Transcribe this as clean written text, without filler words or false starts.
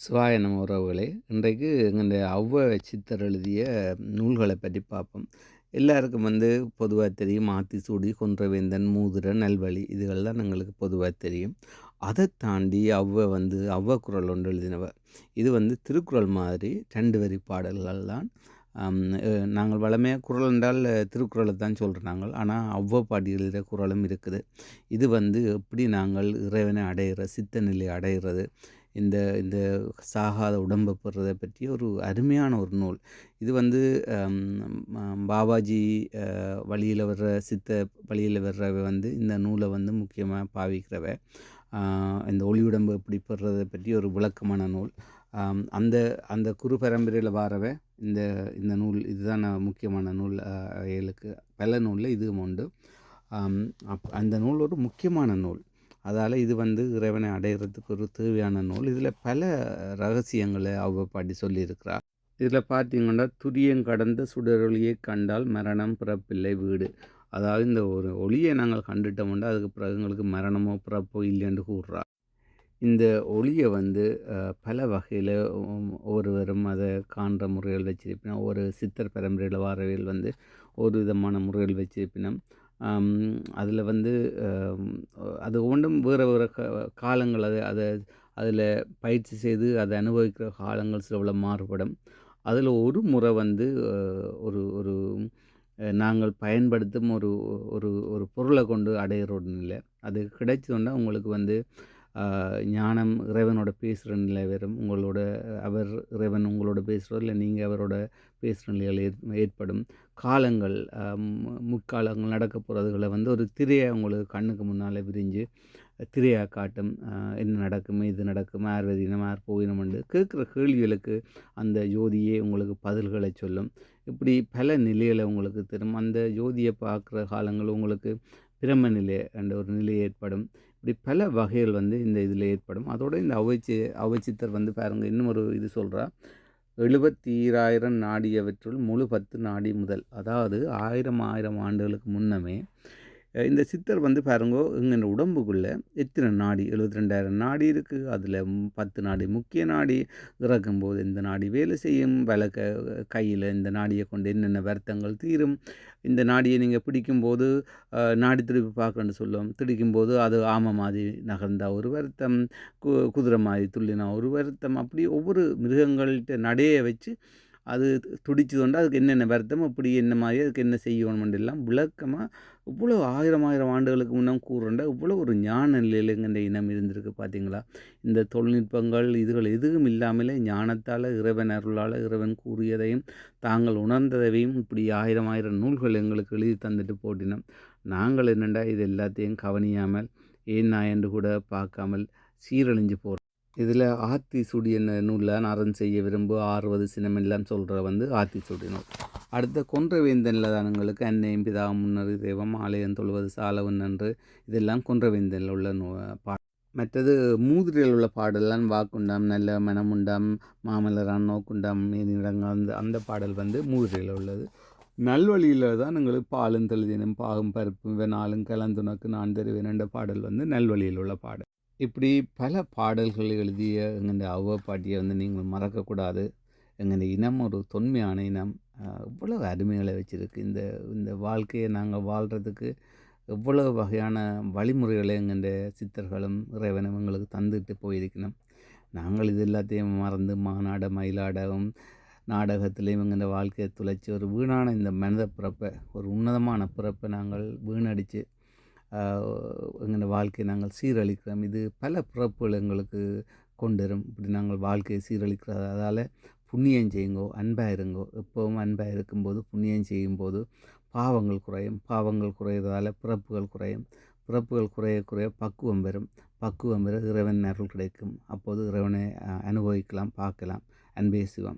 சிவாய நம உறவுகளே! இன்றைக்கு எங்களுடைய ஔவை சித்தர் எழுதிய நூல்களை பற்றி பார்ப்போம். எல்லாருக்கும் பொதுவா தெரியும். ஆத்திசூடி, கொன்றைவேந்தன், மூதுரை, நல்வழி இதுகள் எங்களுக்கு பொதுவா தெரியும். அதைத் தாண்டி ஔவை ஔவைக்குறள் ஒன்று எழுதினவ. இது திருக்குறள் மாதிரி 2 வரி பாடல்கள் தான். அம் அ நாங்கள் வழமையா குறள் என்றால் திருக்குறளை தான் சொல்றோம் நாங்கள். ஆனால் ஔவை பாட்டி எழுதிய குறளும் இருக்குது. இது எப்படி நாங்கள் இறைவனை அடையிற சித்த நிலை அடையிறது, இந்த இந்த சாகாத உடம்பை பெறுறதை பற்றி ஒரு அருமையான ஒரு நூல். இது அம் ம பாபாஜி வழியில் வர்ற சித்த வழியில் வர்றவ இந்த நூலை முக்கியமாக பாவிக்கிறவ. இந்த ஒளியுடம்பு எப்படி பெறுறதை பற்றி ஒரு விளக்கமான நூல். அந்த அந்த குரு பரம்பரையில் வாரவ இந்த இந்த நூல் இதுதான் முக்கியமான நூல். அவைகளுக்கு பல நூலில் இதுவும் உண்டு. அந்த நூல் ஒரு முக்கியமான நூல். அதால் இது இறைவனை அடையிறதுக்கு ஒரு தேவையான நூல். இதில் பல ரகசியங்களை ஔவை பாட்டி சொல்லியிருக்கிறார். இதில் பார்த்தீங்கன்னா, துரியங்கடந்த சுடரொளியை கண்டால் மரணம் பிறப்பில்லை வீடு. அதாவது இந்த ஒரு ஒளியை நாங்கள் கண்டுட்டோம்னா அதுக்கு பிறகு எங்களுக்கு மரணமோ பிறப்போ இல்லைன்னு கூறுறா. இந்த ஒளியை பல வகையில் ஒருவரும் அதை காண்ற முறைகள் வச்சிருப்பினோம். ஒரு சித்தர் பரம்பரையில் வாரவையில் ஒரு விதமான முறைகள் வச்சிருப்பினோம். அதில் அது ஒவ்வொன்றும் வேறு வேறு காலங்கள் அதை அதில் பயிற்சி செய்து அதை அனுபவிக்கிற காலங்கள் சில மாறுபடும். அதில் ஒரு முறை ஒரு ஒரு நாங்கள் பயன்படுத்தும் ஒரு ஒரு ஒரு பொருளை கொண்டு அடையிற ஒரு நிலை அது கிடைச்சதுன்னா உங்களுக்கு ஞானம் இறைவனோட பேசுகிற நிலை வரும். உங்களோட அவர் இறைவன் உங்களோட பேசுகிறோம், இல்லை நீங்கள் அவரோட பேசுகிற நிலைகள் ஏற்படும். காலங்கள் முற்காலங்கள் நடக்க போகிறதுகளை ஒரு திரையை உங்களுக்கு கண்ணுக்கு முன்னால் விரிஞ்சு திரையாக காட்டும். என்ன நடக்கும், இது நடக்கும், யார் வதினம் யார் போயினம்ண்டு கேட்குற கேள்விகளுக்கு அந்த ஜோதியே உங்களுக்கு பதில்களை சொல்லும். இப்படி பல நிலைகளை உங்களுக்கு தரும். அந்த ஜோதியை பார்க்குற காலங்கள் உங்களுக்கு பிரம்ம நிலை என்ற ஒரு நிலை ஏற்படும். இப்படி பல வகைகள் இந்த இதில் ஏற்படும். அதோடு இந்த ஔவை சித்தர் பாருங்கள், இன்னும் ஒரு இது சொல்கிறா. 70,000 நாடியவற்றுள் முழு 10 நாடி முதல். அதாவது 1000 ஆண்டுகளுக்கு முன்னமே இந்த சித்தர் பாருங்கோ இந்த உடம்புக்குள்ளே எத்தனை நாடி 72,000 நாடி இருக்குது. அதில் 10 நாடி முக்கிய நாடி. இறக்கும்போது இந்த நாடி வேலை செய்யும். கையில் இந்த நாடியை கொண்டு என்னென்ன வருத்தங்கள் தீரும். இந்த நாடியை நீங்கள் பிடிக்கும்போது நாடி திருப்பி பார்க்கணுன்னு சொல்லுவோம். திடிக்கும்போது அது ஆமை மாதிரி நகர்ந்தால் ஒரு வருத்தம், குதிரை மாதிரி துள்ளினா ஒரு வருத்தம். அப்படி ஒவ்வொரு மிருகங்கள்கிட்ட நடையை வச்சு அது துடிச்சதுண்டு அதுக்கு என்னென்ன வருத்தம், அப்படி என்ன மாதிரி அதுக்கு என்ன செய்யணுமென்று எல்லாம் விளக்கமாக இவ்வளோ ஆயிரம் ஆண்டுகளுக்கு முன்னம் கூறுண்ட இவ்வளோ ஒரு ஞான நிலையில் இந்த இனம் இருந்திருக்கு பார்த்தீங்களா. இந்த தொழில்நுட்பங்கள் இதுகள் எதுவும் இல்லாமலே ஞானத்தால் இறைவன் அருளால் இறைவன் கூறியதையும் தாங்கள் உணர்ந்ததையும் இப்படி ஆயிரம் நூல்கள் எங்களுக்கு எழுதி தந்துட்டு போட்டினோம். நாங்கள் என்னென்னா இது எல்லாத்தையும் கவனியாமல் ஏன் நான் என்று கூட பார்க்காமல் சீரழிஞ்சு போகிறோம். இதில் ஆத்திசூடி என்ன நூலில் அறம் செய்ய விரும்பு 60 சினமெல்லாம் சொல்கிற ஆத்திசூடி நூல். அடுத்த கொன்றைவேந்தனில் தான் எங்களுக்கு அன்னையும் பிதா முன்னர் தெய்வம் ஆலயம் தொழுவது சாலவன் என்று இதெல்லாம் கொன்றைவேந்தனில் உள்ள மற்றது மூதுரையில் உள்ள பாடலாம் வாக்குண்டாம் நல்ல மனமுண்டாம் மாமல்லரான் நோக்குண்டாம் மீனிடங்க அந்த பாடல் மூதுரையில் உள்ளது. நல்வழியில் தான் எங்களுக்கு பாலும் தெளிதினும் பாகும் பருப்பும் வெனாலும் கலந்துனக்கு நான் தருவேன் என்ற பாடல் நல்வழியில் உள்ள பாடல். இப்படி பல பாடல்கள் எழுதிய எங்கள் ஔவை பாட்டியை நீங்கள் மறக்கக்கூடாது. எங்கள் இனம் ஒரு தொன்மையான இனம். இவ்வளவு அருமைகளை வச்சுருக்கு. இந்த இந்த வாழ்க்கையை நாங்கள் வாழ்கிறதுக்கு எவ்வளவு வகையான வழிமுறைகளை எங்கள் சித்தர்களும் இறைவனும் எங்களுக்கு தந்துட்டு போயிருக்கணும். நாங்கள் இது எல்லாத்தையும் மறந்து மானாட மயிலாடவும் நாடகத்திலையும் எங்கள் வாழ்க்கையை துளைச்சி ஒரு வீணான இந்த மனித பிறப்பை, ஒரு உன்னதமான பிறப்பை நாங்கள் வீணடித்து எங்கள் வாழ்க்கையை நாங்கள் சீரழிக்கிறோம். இது பல பிறப்புகள் எங்களுக்கு கொண்டு வரும். இப்படி நாங்கள் வாழ்க்கையை சீரழிக்கிறது. அதால் புண்ணியம் செய்யுங்கோ, அன்பாக இருங்கோ. எப்போவும் அன்பாக இருக்கும்போது புண்ணியம் செய்யும்போது பாவங்கள் குறையும். பாவங்கள் குறையிறதால பிறப்புகள் குறையும். பிறப்புகள் குறைய குறைய பக்குவம் வரும். பக்குவம் பெற இறைவன் அருள் கிடைக்கும். அப்போது இறைவனை அனுபவிக்கலாம், பார்க்கலாம். அன்பே சிவம்.